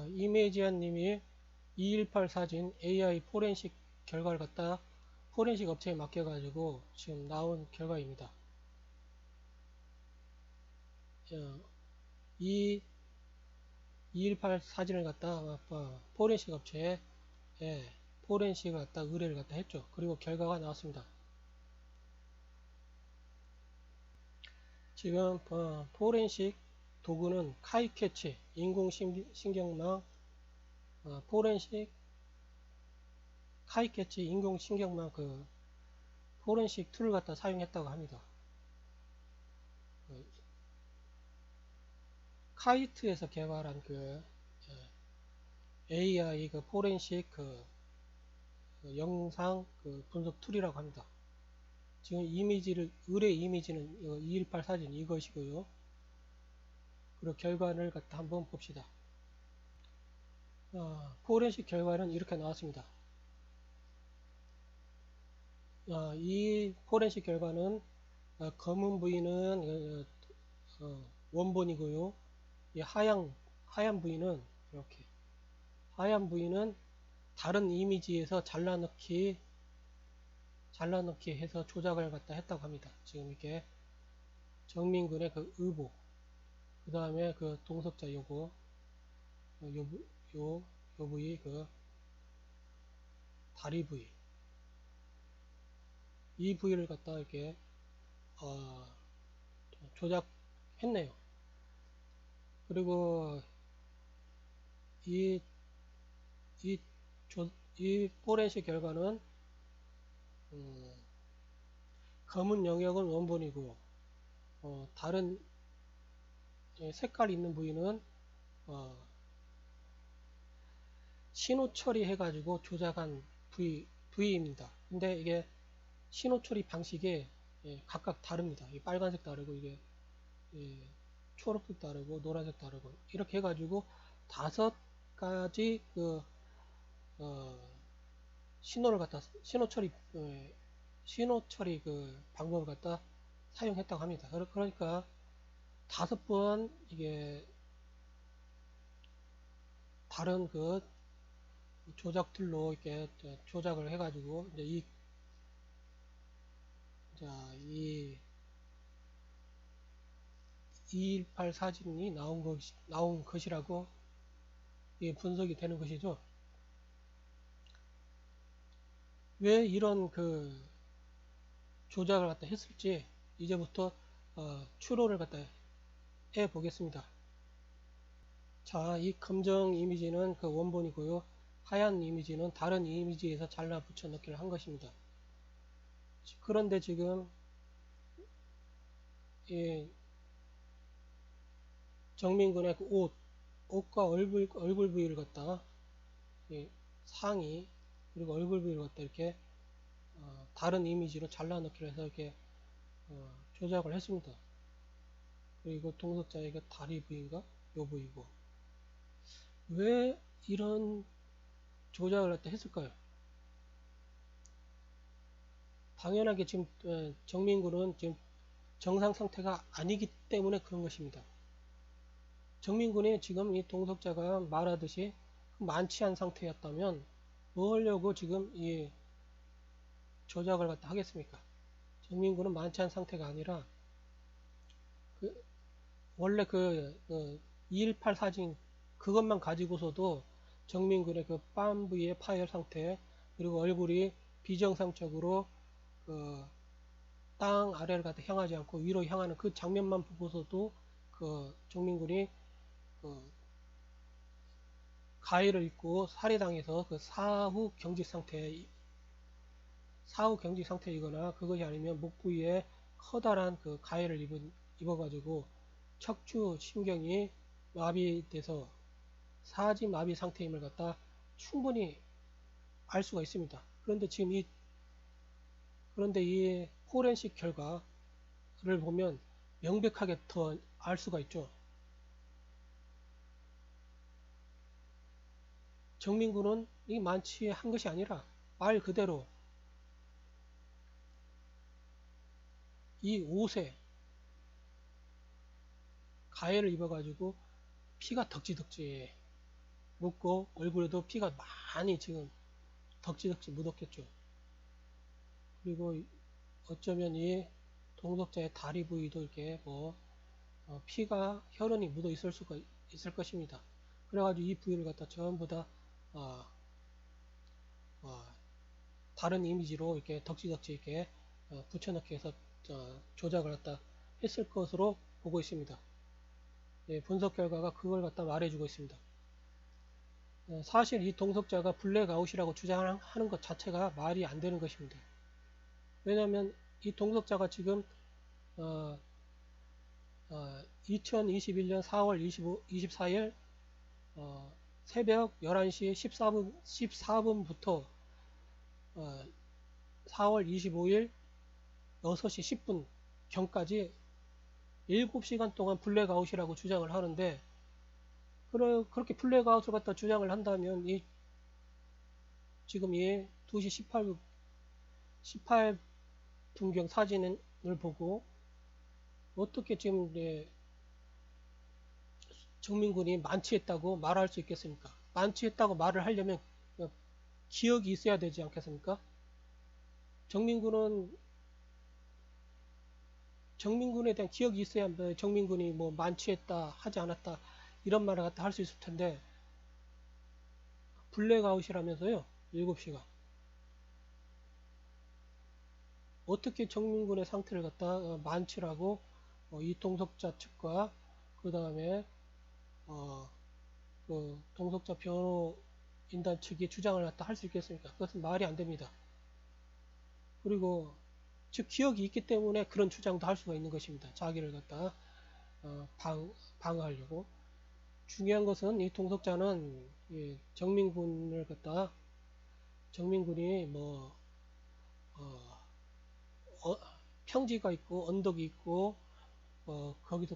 이메지안 님이 218 사진 AI 포렌식 결과를 갖다 포렌식 업체에 맡겨가지고 지금 나온 결과입니다. 이 218 사진을 갖다 포렌식 업체에 포렌식을 갖다 의뢰를 갖다 했죠. 그리고 결과가 나왔습니다. 지금 포렌식 도구는 카이캐치 인공신경망 포렌식 카이캐치 인공신경망 포렌식 툴을 갖다 사용했다고 합니다. 카이트에서 개발한 AI 포렌식 영상 분석 툴이라고 합니다. 지금 의뢰 이미지는 218 사진 이것이고요. 그리고 결과를 갖다 한번 봅시다. 포렌식 결과는 이렇게 나왔습니다. 이 포렌식 결과는 검은 부위는 원본이고요. 이 하얀 부위는 이렇게 하얀 부위는 다른 이미지에서 잘라넣기 해서 조작을 갖다 했다고 합니다. 지금 이렇게 정민군의 의보, 그 다음에 동석자 요거, 요 부위, 다리 부위, 이 부위를 갖다 이렇게 조작했네요. 그리고 이 포렌식 결과는 검은 영역은 원본이고 다른 색깔 있는 부위는 신호 처리해 가지고 조작한 부위입니다. 근데 이게 신호 처리 방식이 각각 다릅니다. 빨간색 다르고 이게 초록색 다르고 노란색 다르고 이렇게 해가지고 5가지 신호를 갖다 신호 처리 방법을 갖다 사용했다고 합니다. 그러니까 5번 이게 다른 조작 툴로 이렇게 조작을 해가지고 이제 이 218 사진이 나온 것이라고 분석이 되는 것이죠. 왜 이런 조작을 갖다 했을지 이제부터 추론을 갖다 해 보겠습니다. 자, 이 검정 이미지는 원본이고요. 하얀 이미지는 다른 이미지에서 잘라 붙여 넣기를 한 것입니다. 그런데 지금 정민군의 옷과 얼굴 부위를 갖다 상의 그리고 얼굴 부위를 갖다 이렇게 다른 이미지로 잘라 넣기를 해서 이렇게 조작을 했습니다. 그리고 동석자의 다리 부위인가 요 부위고 왜 이런 조작을 갖다 했을까요? 당연하게 지금 정민군은 지금 정상 상태가 아니기 때문에 그런 것입니다. 정민군이 지금 이 동석자가 말하듯이 만취한 상태였다면 뭐 하려고 지금 이 조작을 갖다 하겠습니까? 정민군은 만취한 상태가 아니라 원래 218 사진 그것만 가지고서도 정민군의 뺨 부위의 파열 상태 그리고 얼굴이 비정상적으로 땅 아래를 갖다 향하지 않고 위로 향하는 그 장면만 보고서도 정민군이 가해를 입고 살해당해서 사후 경직 상태이거나 그것이 아니면 목 부위에 커다란 가해를 입어가지고 척추 신경이 마비돼서 사지 마비 상태임을 갖다 충분히 알 수가 있습니다. 그런데 지금 이 포렌식 결과를 보면 명백하게 더 알 수가 있죠. 정민군은 이 만취한 것이 아니라 말 그대로 이 옷에 가해를 입어가지고 피가 덕지덕지 묻고 얼굴에도 피가 많이 지금 덕지덕지 묻었겠죠. 그리고 어쩌면 이 동석자의 다리 부위도 이렇게 뭐 피가 혈흔이 묻어 있을 수가 있을 것입니다. 그래가지고 이 부위를 갖다 전부 다 어, 어, 다른 이미지로 이렇게 덕지덕지 이렇게 붙여넣기 해서 조작을 갖다 했을 것으로 보고 있습니다. 예, 분석 결과가 그걸 갖다 말해주고 있습니다. 사실 이 동석자가 블랙아웃이라고 주장하는 것 자체가 말이 안 되는 것입니다. 왜냐하면 이 동석자가 지금 2021년 4월 24일 새벽 11시 14분부터 4월 25일 6시 10분 경까지 7시간 동안 블랙아웃이라고 주장을 하는데, 그렇게 블랙아웃을 갖다 주장을 한다면 지금 이 2시 18분경 사진을 보고 어떻게 지금 정민군이 만취했다고 말할 수 있겠습니까? 만취했다고 말을 하려면 기억이 있어야 되지 않겠습니까? 정민군에 대한 기억이 있어야 정민군이 뭐 만취했다 하지 않았다 이런 말을 갖다 할 수 있을 텐데, 블랙아웃이라면서요. 7시간. 어떻게 정민군의 상태를 갖다 만취라고 이 동석자 측과 그 다음에 그 동석자 변호인단 측이 주장을 갖다 할 수 있겠습니까? 그것은 말이 안 됩니다. 그리고 즉 기억이 있기 때문에 그런 주장도 할 수가 있는 것입니다. 자기를 갖다 방어하려고. 중요한 것은 이 동석자는 정민군을 갖다 정민군이 뭐 평지가 있고 언덕이 있고 거기서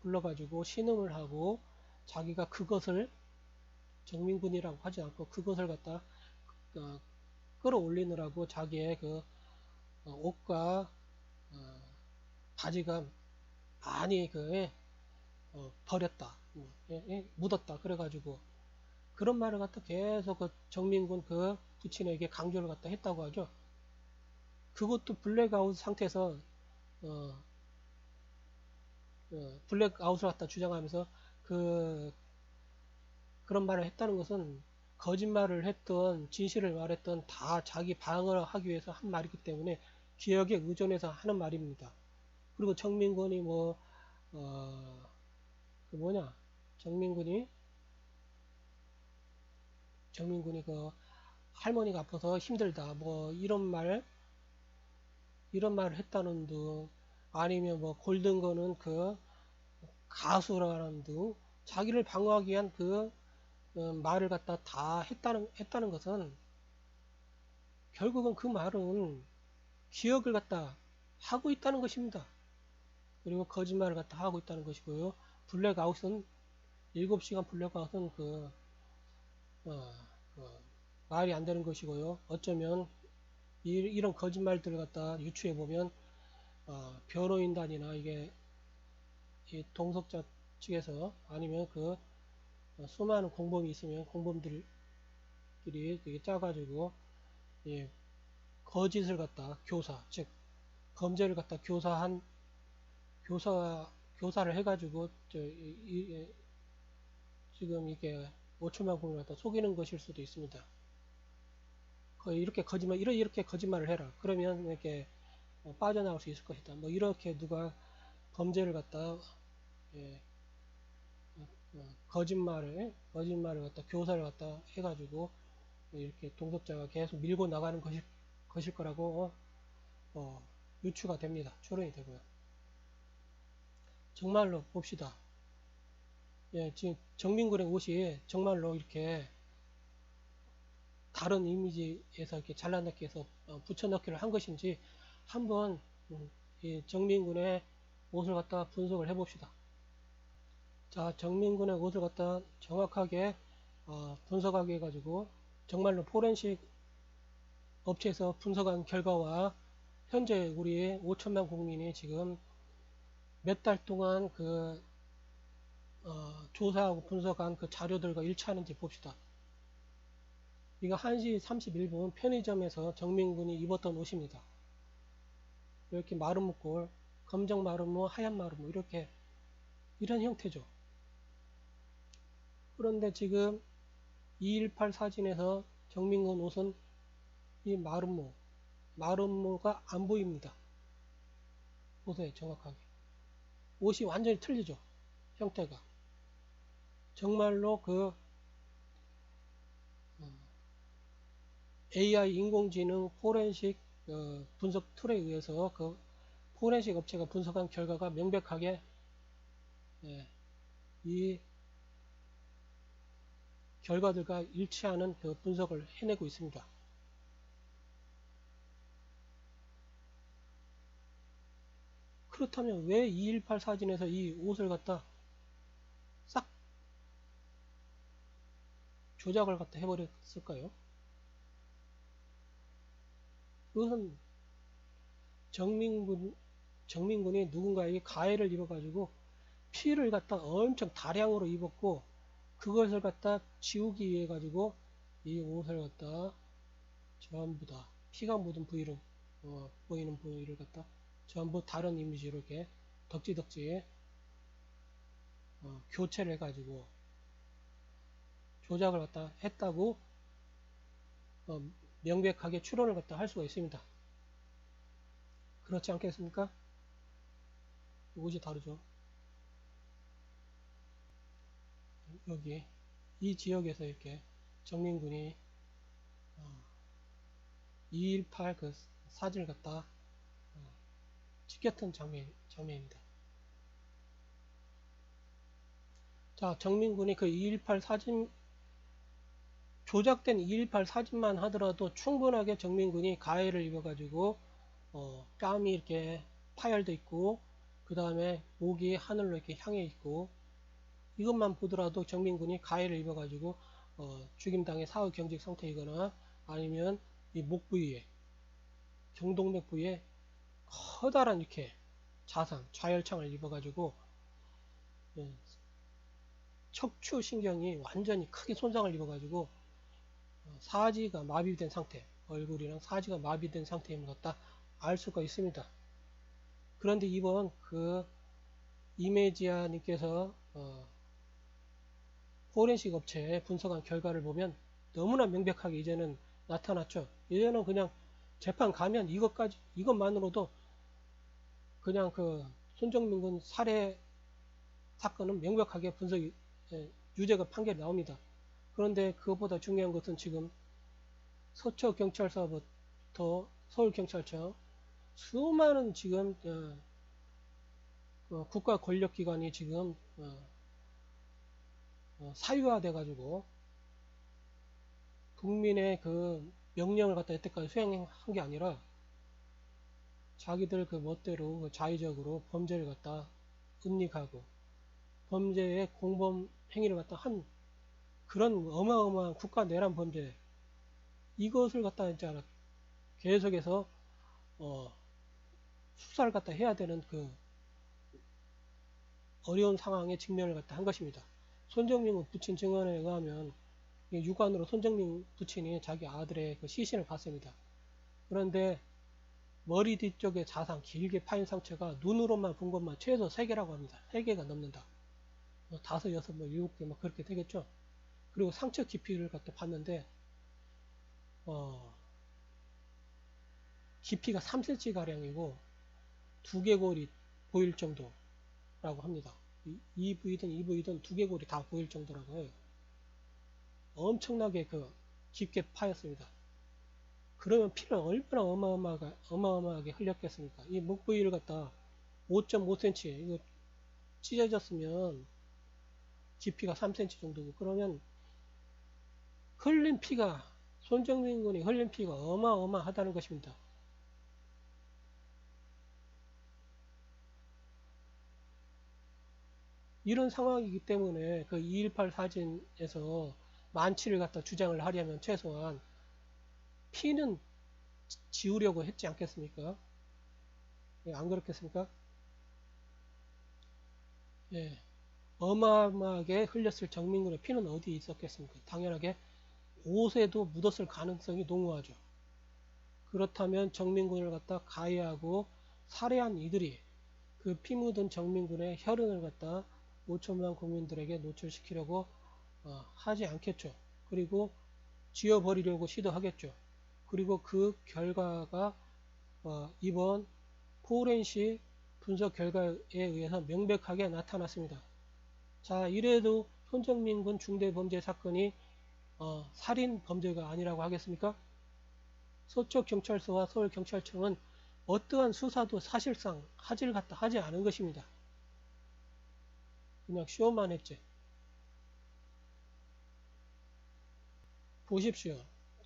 굴러가지고 신음을 하고 자기가 그것을 정민군이라고 하지 않고 그것을 갖다 끌어올리느라고 자기의 그 옷과 바지가 많이 버렸다, 묻었다 그래가지고 그런 말을 갖다 계속 그 정민군 그 부친에게 강조를 갖다 했다고 하죠. 그것도 블랙아웃 상태에서 블랙아웃을 갖다 주장하면서 그런 말을 했다는 것은 거짓말을 했던 진실을 말했던 다 자기 방어를 하기 위해서 한 말이기 때문에 기억에 의존해서 하는 말입니다. 그리고 정민군이 정민군이 그 할머니가 아파서 힘들다 뭐 이런 말을 했다는 등, 아니면 뭐 골든거는 그 가수라는 등 자기를 방어하기 위한 말을 갖다 다 했다는 것은 결국은 그 말은 기억을 갖다 하고 있다는 것입니다. 그리고 거짓말을 갖다 하고 있다는 것이고요. 블랙아웃은 7시간 블랙아웃은 말이 안 되는 것이고요. 어쩌면 이런 거짓말들을 갖다 유추해 보면 변호인단이나 이게 이 동석자 측에서 아니면 수많은 공범이 있으면 공범들끼리 되게 짜가지고 거짓을 갖다 즉 범죄를 갖다 교사를 해가지고 지금 이게 5천만 국민을 갖다 속이는 것일 수도 있습니다. 이렇게 거짓말을 해라. 그러면 이렇게 빠져나올 수 있을 것이다. 뭐 이렇게 누가 범죄를 갖다 거짓말을 갖다 교사를 갖다 해가지고 이렇게 동석자가 계속 밀고 나가는 것일 거라고 유추가 됩니다. 추론이 되고요. 정말로 봅시다. 지금 정민군의 옷이 정말로 이렇게 다른 이미지에서 이렇게 잘라넣기 해서 붙여넣기를 한 것인지 한번 이 정민군의 옷을 갖다 분석을 해 봅시다. 자, 정민군의 옷을 갖다 정확하게 분석하게 해가지고 정말로 포렌식 업체에서 분석한 결과와 현재 우리 5천만 국민이 지금 몇 달 동안 조사하고 분석한 그 자료들과 일치하는지 봅시다. 이거 1시 31분 편의점에서 정민군이 입었던 옷입니다. 이렇게 마름모꼴, 검정 마름모, 하얀 마름모 이렇게 이런 형태죠. 그런데 지금 218 사진에서 정민군 옷은 이 마름모가 안 보입니다. 보세요, 정확하게. 옷이 완전히 틀리죠. 형태가. 정말로 그 AI 인공지능 포렌식 분석 툴에 의해서 그 포렌식 업체가 분석한 결과가 명백하게 이 결과들과 일치하는 그 분석을 해내고 있습니다. 그렇다면 왜 218 사진에서 이 옷을 갖다 싹 조작을 갖다 해버렸을까요? 그것은 정민군이 누군가에게 가해를 입어가지고 피를 갖다 엄청 다량으로 입었고 그것을 갖다 지우기 위해 가지고 이 옷을 갖다 전부 다 피가 묻은 부위로 보이는 부위를 갖다 전부 다른 이미지로 이렇게 덕지덕지 교체를 해가지고 조작을 갖다 했다고 명백하게 추론을 갖다 할 수가 있습니다. 그렇지 않겠습니까? 옷이 다르죠. 여기 이 지역에서 이렇게 정민군이 218 그 사진을 갖다 찍혔던 장면입니다. 자, 정민군이 그 218 사진 조작된 218 사진만 하더라도 충분하게 정민군이 가해를 입어가지고 뺨이 이렇게 파열돼 있고 그 다음에 목이 하늘로 이렇게 향해 있고 이것만 보더라도 정민군이 가해를 입어가지고 죽임당해 사후 경직 상태이거나 아니면 이 목 부위에 경동맥 부위에 커다란 이렇게 자상 좌열창을 입어가지고 척추 신경이 완전히 크게 손상을 입어가지고 사지가 마비된 상태, 얼굴이랑 사지가 마비된 상태임을 갖다 알 수가 있습니다. 그런데 이번 그 이메지아님께서 포렌식 업체에 분석한 결과를 보면 너무나 명백하게 이제는 나타났죠. 예전은 그냥 재판 가면 이것만으로도 그냥 그 손정민군 살해 사건은 명백하게 분석이 유죄가 판결이 나옵니다. 그런데 그것보다 중요한 것은 지금 서초경찰서부터 서울경찰청 수많은 지금 국가 권력기관이 지금 사유화돼 가지고 국민의 그 명령을 갖다 여태까지 수행한 게 아니라 자기들 그 멋대로 그 자의적으로 범죄를 갖다 은닉하고 범죄의 공범 행위를 갖다 한 그런 어마어마한 국가 내란 범죄 이것을 갖다 이제 계속해서 수사를 갖다 해야 되는 그 어려운 상황에 직면을 갖다 한 것입니다. 손정민 부친 증언에 의하면 육안으로 손정민 부친이 자기 아들의 그 시신을 봤습니다. 그런데 머리 뒤쪽에 자상 길게 파인 상처가 눈으로만 본 것만 최소 3개라고 합니다. 3개가 넘는다. 5, 6, 7개 막 그렇게 되겠죠. 그리고 상처 깊이를 갖다 봤는데 깊이가 3cm 가량이고 두개골이 보일 정도라고 합니다. 이 부위든 이 부위든 두개골이 다 보일 정도라고 해요. 엄청나게 그 깊게 파였습니다. 그러면 피는 얼마나 어마어마하게 흘렸겠습니까? 이 목 부위를 갖다 5.5cm 이거 찢어졌으면 깊이가 3cm 정도고 그러면 흘린 피가 손정민 군이 흘린 피가 어마어마하다는 것입니다. 이런 상황이기 때문에 그 218 사진에서 만치를 갖다 주장을 하려면 최소한 피는 지우려고 했지 않겠습니까? 예, 안 그렇겠습니까? 예. 어마어마하게 흘렸을 정민군의 피는 어디에 있었겠습니까? 당연하게 옷에도 묻었을 가능성이 농후하죠. 그렇다면 정민군을 갖다 가해하고 살해한 이들이 그 피 묻은 정민군의 혈흔을 갖다 5천만 국민들에게 노출시키려고 하지 않겠죠. 그리고 지워버리려고 시도하겠죠. 그리고 그 결과가 이번 포렌식 분석 결과에 의해서 명백하게 나타났습니다. 자, 이래도 손정민군 중대범죄 사건이 살인 범죄가 아니라고 하겠습니까? 서초경찰서와 서울경찰청은 어떠한 수사도 사실상 하지 않은 것입니다. 그냥 쇼만 했지. 보십시오.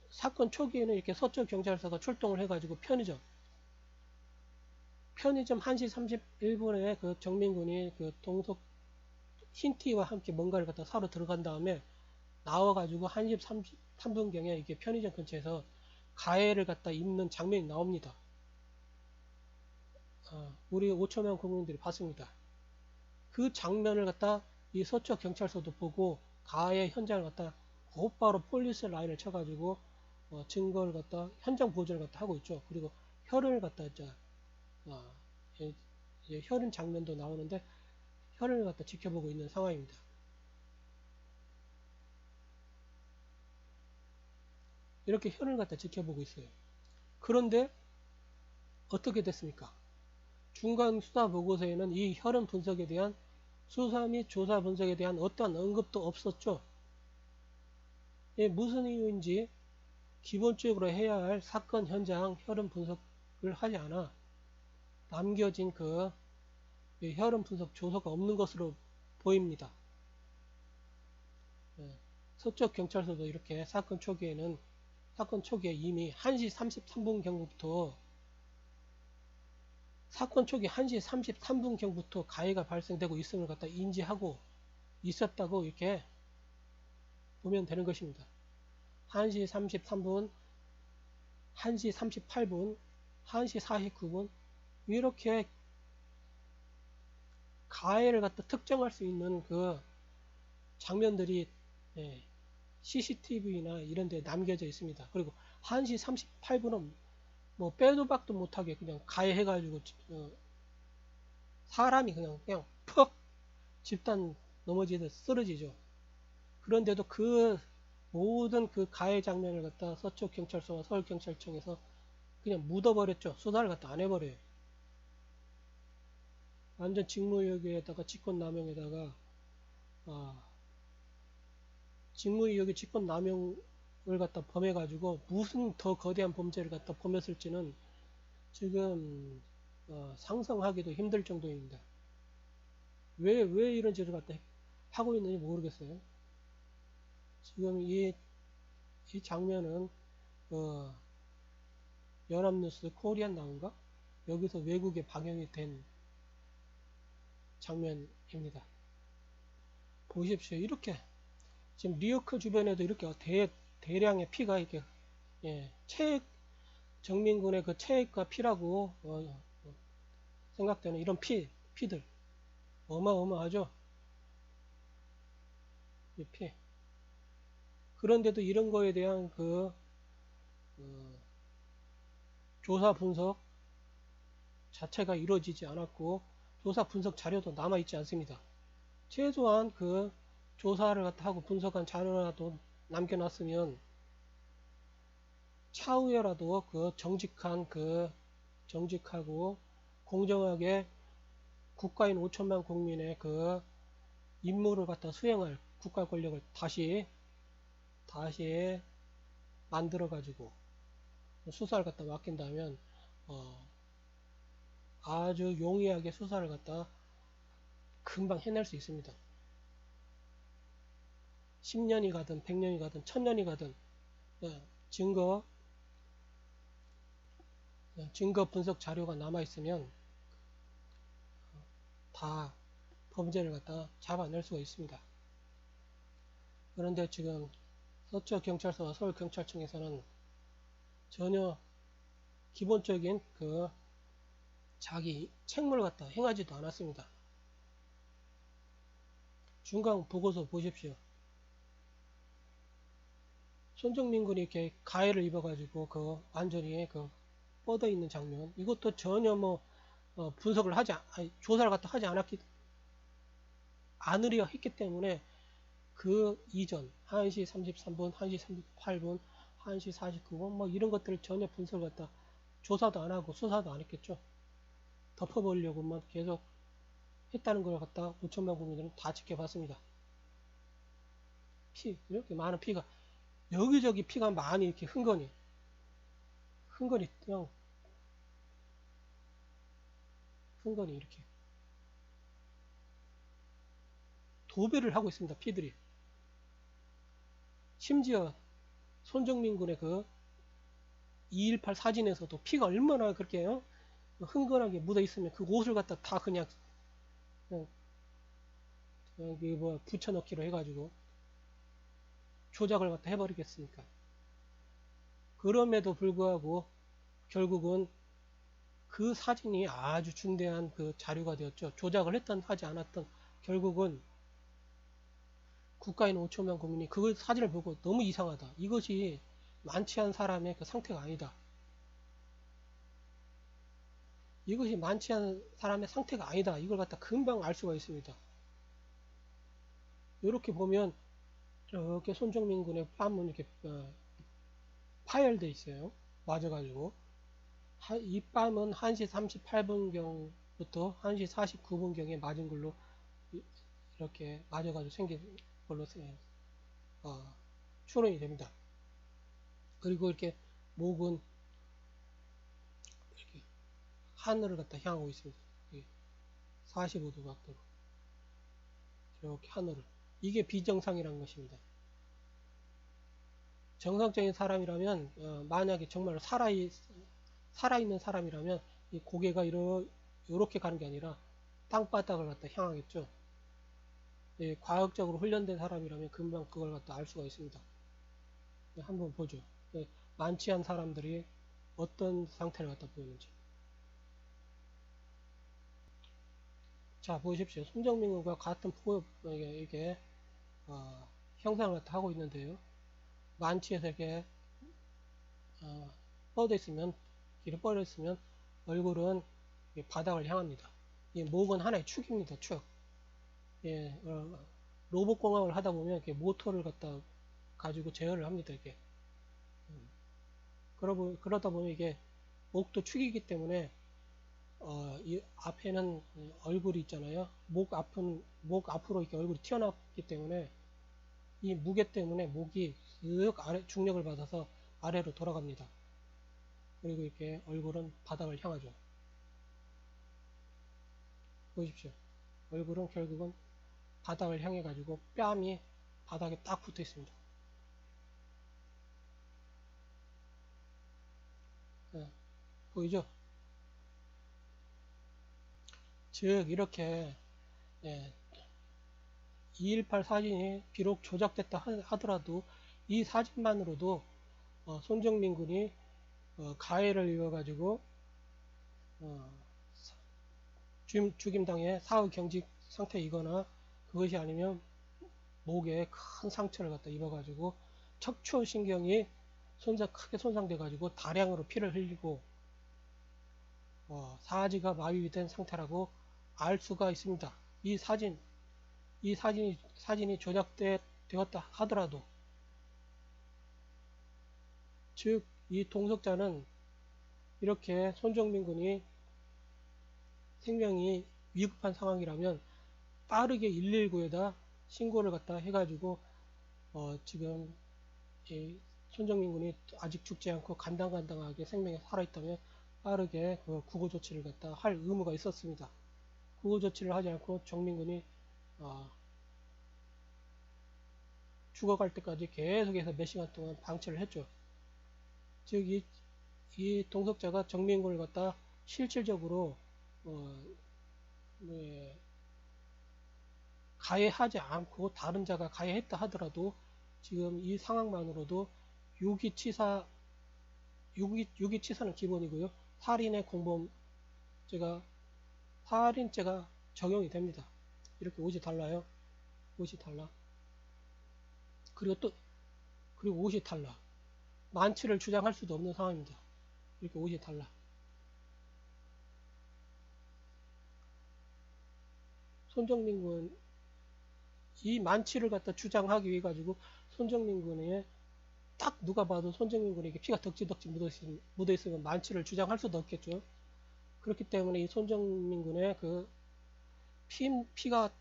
사건 초기에는 이렇게 서초경찰서가 출동을 해가지고 편의점 1시 31분에 그 정민군이 그 동석 흰티와 함께 뭔가를 갖다 사러 들어간 다음에 나와가지고 1시 33분경에 이게 편의점 근처에서 가해를 갖다 입는 장면이 나옵니다. 우리 5천만 국민들이 봤습니다. 그 장면을 갖다 이 서초 경찰서도 보고 가해 현장을 갖다 곧바로 폴리스 라인을 쳐가지고 증거를 갖다 현장 보존을 갖다 하고 있죠. 그리고 혈흔을 갖다 혈흔 장면도 나오는데 혈흔을 갖다 지켜보고 있는 상황입니다. 이렇게 혈흔을 갖다 지켜보고 있어요. 그런데 어떻게 됐습니까? 중간 수사 보고서에는 이 혈흔 분석에 대한 수사 및 조사 분석에 대한 어떠한 언급도 없었죠. 무슨 이유인지 기본적으로 해야 할 사건 현장 혈흔 분석을 하지 않아 남겨진 그 혈흔 분석 조서가 없는 것으로 보입니다. 서쪽 경찰서도 이렇게 사건 초기에 이미 1시 33분경부터 사건 초기 1시 33분경부터 가해가 발생되고 있음을 갖다 인지하고 있었다고 이렇게 보면 되는 것입니다. 1시 33분, 1시 38분, 1시 49분 이렇게 가해를 갖다 특정할 수 있는 그 장면들이 CCTV나 이런 데 남겨져 있습니다. 그리고 1시 38분은 뭐 빼도 박도 못하게 그냥 가해해가지고 사람이 그냥 퍽 집단 넘어지듯 쓰러지죠. 그런데도 그 모든 그 가해 장면을 갖다 서초경찰서와 서울경찰청에서 그냥 묻어버렸죠. 수사를 갖다 안 해버려요. 완전 직무유기에다가 직권남용에다가 직무유기 직권남용을 갖다 범해가지고 무슨 더 거대한 범죄를 갖다 범했을지는 지금 상상하기도 힘들 정도입니다. 왜 이런 짓을 갖다 하고 있는지 모르겠어요. 지금 이 장면은 연합뉴스 코리안 나온가? 여기서 외국에 방영이 된 장면입니다. 보십시오. 이렇게 지금 리어크 주변에도 이렇게 대량의 피가 이렇게 정민군의 그 체액과 피라고 생각되는 이런 피들 어마어마하죠. 이 피. 그런데도 이런 거에 대한 조사 분석 자체가 이루어지지 않았고 조사 분석 자료도 남아 있지 않습니다. 최소한 그 조사를 하고 분석한 자료라도 남겨놨으면 차후에라도 정직하고 공정하게 국가인 5천만 국민의 그 임무를 갖다 수행할 국가 권력을 다시 만들어 가지고 수사를 갖다 맡긴다면 아주 용이하게 수사를 갖다 금방 해낼 수 있습니다. 10년이 가든 100년이 가든 1000년이 가든 증거 분석 자료가 남아 있으면 다 범죄를 갖다 잡아낼 수가 있습니다. 그런데 지금 서초경찰서와 서울경찰청에서는 전혀 기본적인 자기 책무를 갖다 행하지도 않았습니다. 중강 보고서 보십시오. 손정민군이 이렇게 가해를 입어가지고 그 완전히 그 뻗어 있는 장면, 이것도 전혀 뭐 분석을 아니, 조사를 갖다 하지 않으려 했기 때문에 그 이전 1시 33분, 1시 38분, 1시 49분 뭐 이런 것들을 전혀 분석을 갖다 조사도 안 하고 수사도 안 했겠죠. 덮어버리려고만 계속 했다는 걸 갖다 5천만 국민들은 다 지켜봤습니다. 이렇게 많은 피가, 여기저기 피가 많이 이렇게 흥건히 그냥 흥건히 이렇게 도배를 하고 있습니다. 피들이. 심지어 손정민 군의 그 2.18 사진에서도 피가 얼마나 그렇게 흥건하게 묻어 있으면 그 옷을 갖다 다 그냥 뭐 붙여넣기로 해가지고 조작을 갖다 해버리겠습니까? 그럼에도 불구하고 결국은 그 사진이 아주 중대한 그 자료가 되었죠. 조작을 했던 하지 않았던, 결국은 국가인 5천만 국민이 그 사진을 보고 너무 이상하다. 이것이 만취한 사람의 그 상태가 아니다. 이것이 만취한 사람의 상태가 아니다. 이걸 갖다 금방 알 수가 있습니다. 이렇게 보면 이렇게 손정민 군의 뺨은 이렇게 파열돼 있어요. 맞아가지고 이 뺨은 1시 38분경부터 1시 49분경에 맞은 걸로 이렇게 맞아가지고 생긴 걸로 추론이 됩니다. 그리고 이렇게 목은 이렇게 하늘을 갖다 향하고 있습니다. 45도 각도로 이렇게 하늘을, 이게 비정상이라는 것입니다. 정상적인 사람이라면 만약에 정말 살아있는 사람이라면 이 고개가 이렇게 가는 게 아니라 땅바닥을 갖다 향하겠죠. 예, 과학적으로 훈련된 사람이라면 금방 그걸 갖다 알 수가 있습니다. 네, 한번 보죠. 예, 만취한 사람들이 어떤 상태를 갖다 보이는지. 자, 보십시오. 손정민과 같은 이게 형상을 갖다 하고 있는데요. 만취해서 이렇게 뻗어 있으면, 뒤로 뻗어 있으면 얼굴은 바닥을 향합니다. 이 목은 하나의 축입니다. 축. 예, 로봇 공학을 하다 보면 이렇게 모터를 갖다 가지고 제어를 합니다. 이게. 그러다 보면 이게 목도 축이기 때문에 이 앞에는 얼굴이 있잖아요. 목 앞으로 이렇게 얼굴이 튀어나왔기 때문에 이 무게 때문에 목이 쓱 아래 중력을 받아서 아래로 돌아갑니다. 그리고 이렇게 얼굴은 바닥을 향하죠. 보십시오. 얼굴은 결국은 바닥을 향해 가지고 뺨이 바닥에 딱 붙어 있습니다. 네, 보이죠? 즉 이렇게 2.18 사진이 비록 조작됐다 하더라도 이 사진만으로도 손정민 군이 가해를 이어가지고 죽임당해 사후 경직 상태이거나, 그것이 아니면 목에 큰 상처를 갖다 입어가지고 척추신경이 크게 손상돼가지고 다량으로 피를 흘리고 사지가 마비된 상태라고 알 수가 있습니다. 이 사진이 조작되었다 하더라도, 즉 이 동석자는 이렇게 손정민 군이 생명이 위급한 상황이라면 빠르게 119에다 신고를 갖다 해가지고 지금 손정민 군이 아직 죽지 않고 간당간당하게 생명이 살아있다면 빠르게 그 구호 조치를 갖다 할 의무가 있었습니다. 구호 조치를 하지 않고 정민 군이 죽어갈 때까지 계속해서 몇 시간 동안 방치를 했죠. 즉 이 동석자가 정민 군을 갖다 실질적으로 가해하지 않고 다른 자가 가해했다 하더라도 지금 이 상황만으로도 유기치사는 기본이고요. 살인의 공범죄가, 살인죄가 적용이 됩니다. 이렇게 오지 달라요. 옷이 달라. 그리고 옷이 달라. 만취를 주장할 수도 없는 상황입니다. 이렇게 옷이 달라. 손정민 군이 만취를 갖다 주장하기 위해 가지고 손정민 군의 딱 누가 봐도 손정민 군에게 피가 덕지덕지 묻어 있으면 만취를 주장할 수도 없겠죠. 그렇기 때문에 이 손정민 군의 그 피가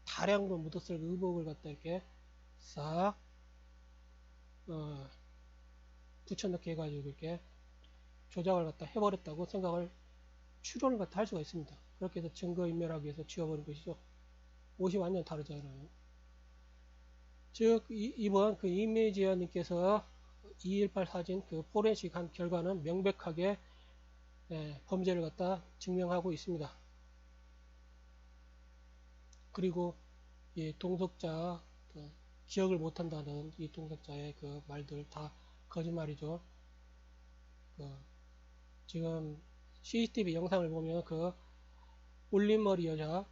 다량으로 묻었을 그 의복을 갖다 이렇게 싹 붙여넣기 해가지고 이렇게 조작을 갖다 해버렸다고 생각을 추론을 갖다 할 수가 있습니다. 그렇게 해서 증거인멸하기 위해서 지워버린 것이죠. 옷이 완전 다르잖아요. 즉 이번 그 이미지어님께서 218 사진 그 포렌식 한 결과는 명백하게 범죄를 갖다 증명하고 있습니다. 그리고 이 동석자 기억을 못한다는 이 동석자의 그 말들 다 거짓말이죠. 지금 CCTV 영상을 보면 그 올림머리 여자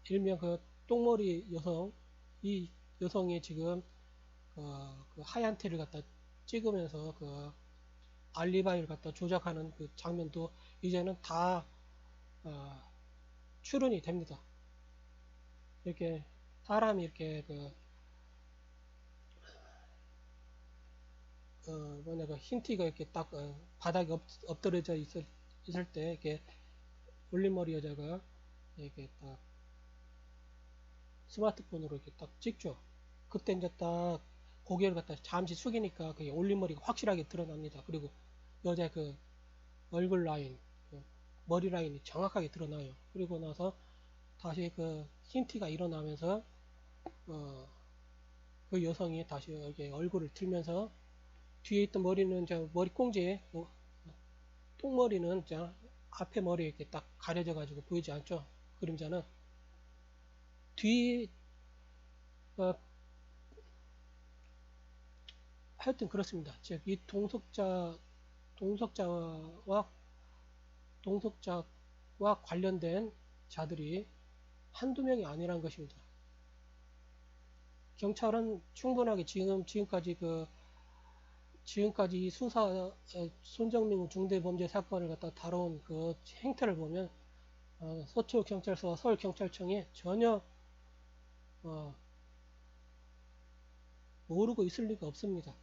일명 그 똥머리 여성, 이 여성이 지금 그 하얀 티를 갖다 찍으면서 그 알리바이를 갖다 조작하는 그 장면도 이제는 다 추론이 됩니다. 이렇게 사람이 이렇게 그 흰 티가 이렇게 딱 바닥에 엎드려져 있을 때 이렇게 올림머리 여자가 이렇게 딱 스마트폰으로 이렇게 딱 찍죠. 그때 이제 딱 고개를 갖다 잠시 숙이니까 그게 올림머리가 확실하게 드러납니다. 그리고 여자 그 얼굴 라인, 그 머리 라인이 정확하게 드러나요. 그리고 나서 다시 그 흰티가 일어나면서 그 여성이 다시 여기 얼굴을 들면서 뒤에 있던 머리는 이제 머리 꽁지에 똥머리는 이제 앞에 머리에 이렇게 딱 가려져 가지고 보이지 않죠. 그림자는 뒤 하여튼 그렇습니다. 즉 이 동석자와 관련된 자들이 한두 명이 아니란 것입니다. 경찰은 충분하게 지금까지 이 수사 손정민 중대범죄 사건을 갖다 다뤄온 그 행태를 보면 서초경찰서와 서울경찰청이 전혀 모르고 있을 리가 없습니다.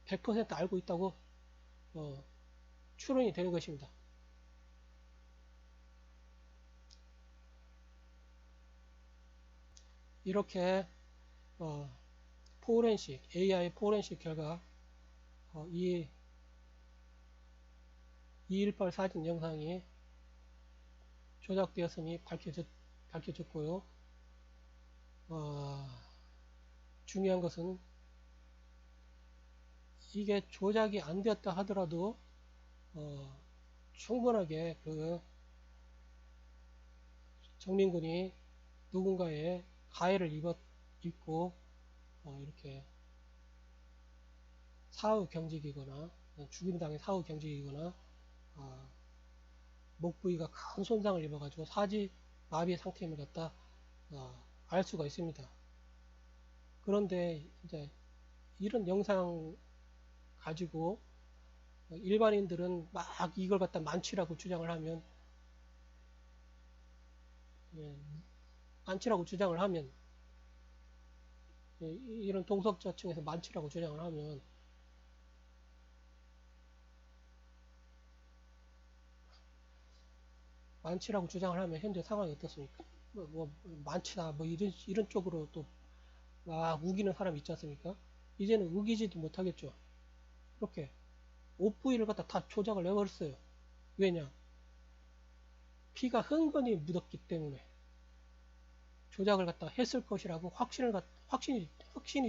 100% 알고 있다고 추론이 되는 것입니다. 이렇게 포렌식 AI 포렌식 결과 이 218 사진 영상이 조작되었음이 밝혀졌고요. 중요한 것은 이게 조작이 안 되었다 하더라도 충분하게 그 정민군이 누군가의 가해를 입고 이렇게 사후 경직이거나 죽임당의 사후 경직이거나 목 부위가 큰 손상을 입어가지고 사지 마비 상태임을 갖다 알 수가 있습니다. 그런데 이제 이런 영상 가지고 일반인들은 막 이걸 갖다 만취라고 주장을 하면 이런 동석자층에서 만취라고 주장을 하면 현재 상황이 어떻습니까? 만취다 이런 쪽으로 또 막 우기는 사람이 있지 않습니까? 이제는 우기지도 못하겠죠. 이렇게 옷 부위를 갖다 다 조작을 해버렸어요. 왜냐? 피가 흥건히 묻었기 때문에 조작을 갖다 했을 것이라고 확신이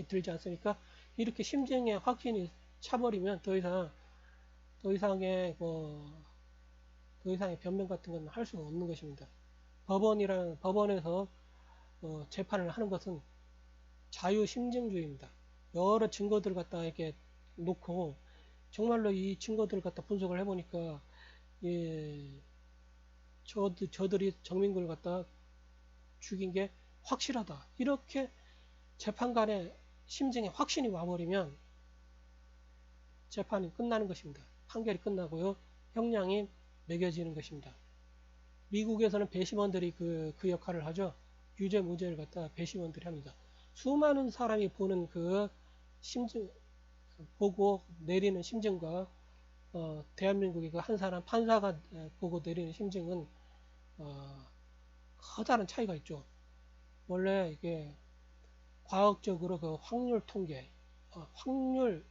들지 않습니까? 이렇게 심정에 확신이 차버리면 더 이상의 변명 같은 건 할 수가 없는 것입니다. 법원에서 재판을 하는 것은 자유심증주의입니다. 여러 증거들을 갖다 이렇게 놓고 정말로 이 증거들을 갖다 분석을 해보니까 저들이 정민군을 갖다 죽인 게 확실하다. 이렇게 재판관의 심증에 확신이 와버리면 재판이 끝나는 것입니다. 판결이 끝나고요. 형량이 매겨지는 것입니다. 미국에서는 배심원들이 그 역할을 하죠. 유죄 무죄를 갖다 배심원들이 합니다. 수많은 사람이 보는 그 심증, 보고 내리는 심증과 대한민국의 그 한 사람 판사가 보고 내리는 심증은 커다란 차이가 있죠. 원래 이게 과학적으로 그 확률 통계, 확률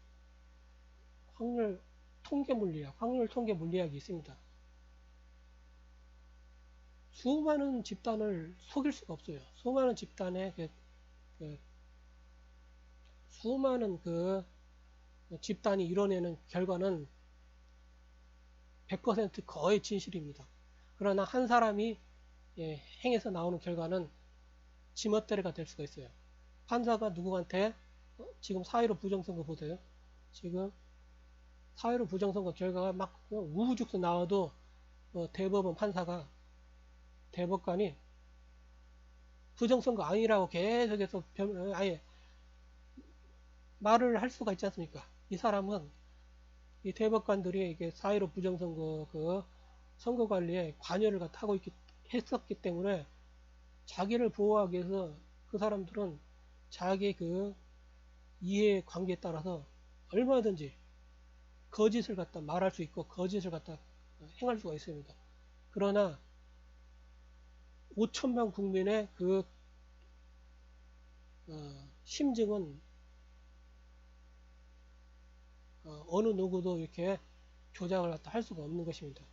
통계 물리학, 확률 통계 물리학이 있습니다. 수많은 집단을 속일 수가 없어요. 수많은 집단의 수많은 그 집단이 이뤄내는 결과는 100% 거의 진실입니다. 그러나 한 사람이 행해서 나오는 결과는 지멋대로가 될 수가 있어요. 판사가 누구한테 지금 4.15 부정선거 보세요. 지금 4.15 부정선거 결과가 막 우후죽순 나와도 대법원 판사가 대법관이 부정선거 아니라고 계속해서 아예 말을 할 수가 있지 않습니까? 이 사람은 이 대법관들이 이게 4.15 부정선거 그 선거 관리에 관여를 하고 했었기 때문에 자기를 보호하기 위해서 그 사람들은 자기 그 이해 관계에 따라서 얼마든지 거짓을 갖다 말할 수 있고 거짓을 갖다 행할 수가 있습니다. 그러나 5천만 국민의 그 심증은 어느 누구도 이렇게 조작을 갖다 할 수가 없는 것입니다.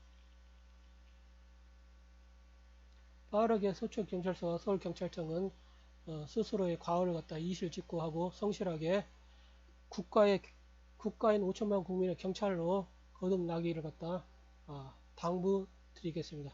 빠르게 서초경찰서와 서울경찰청은 스스로의 과오를 갖다 이실직고하고 성실하게 국가인 5천만 국민의 경찰로 거듭나기를 갖다 당부드리겠습니다.